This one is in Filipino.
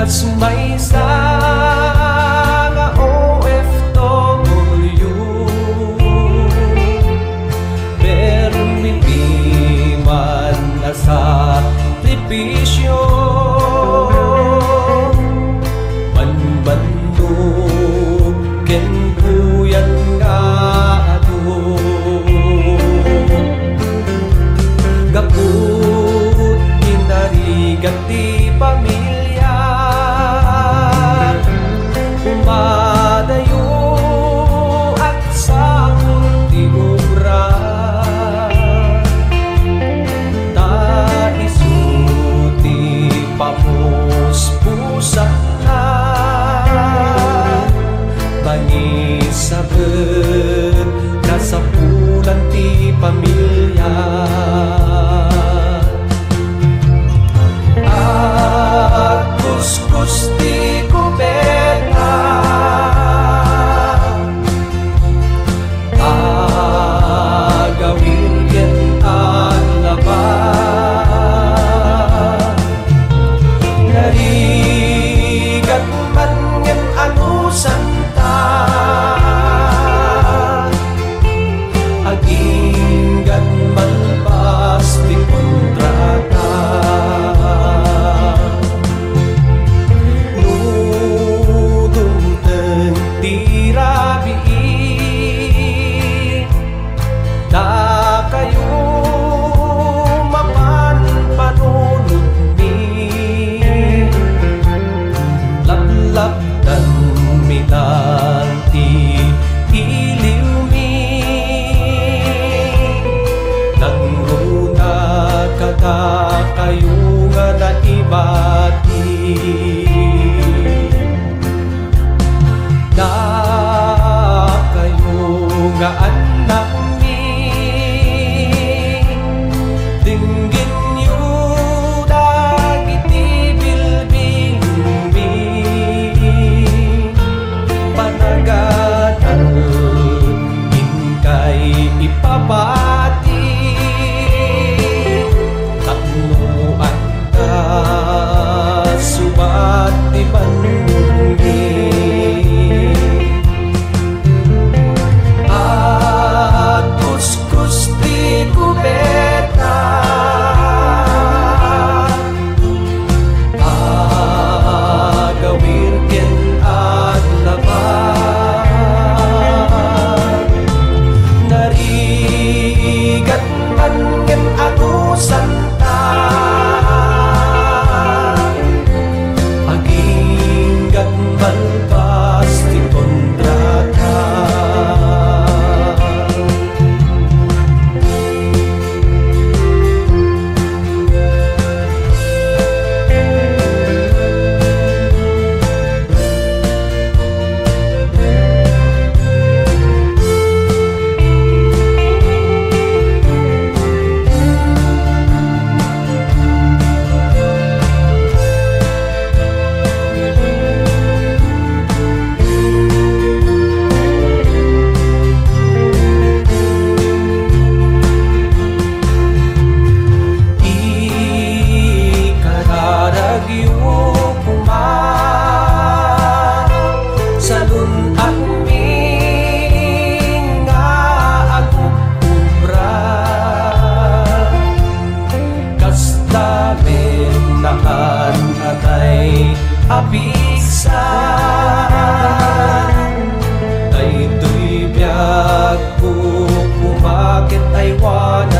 maysa nga OFW permitiman na sa sakripisyo manbandog ken buyan nga ato gaput kinarigat ti pamilya umadayo at sa ti obra ta isuti papuspusan na bangisabet kasapulan ti pamilya at kuskus ti kubeta agawin ken ang laban narigat man ngem anusan ta aginggan man pas di kontrata nudumten tirabi da kayo mapan panunod ni laplap dan minanti iliw mi nangruna kada kayo nga naibati da kayo nga anak mi dinggin yu dagiti bilbil mi panaganan ingkay ipabati taknuan ka subat di panungi at kuskus di kubeta agawir ken ang laban narigat man ken anusan ta aginggan man pas di kontrata abisa ay tuy biag ko kumakit ay wan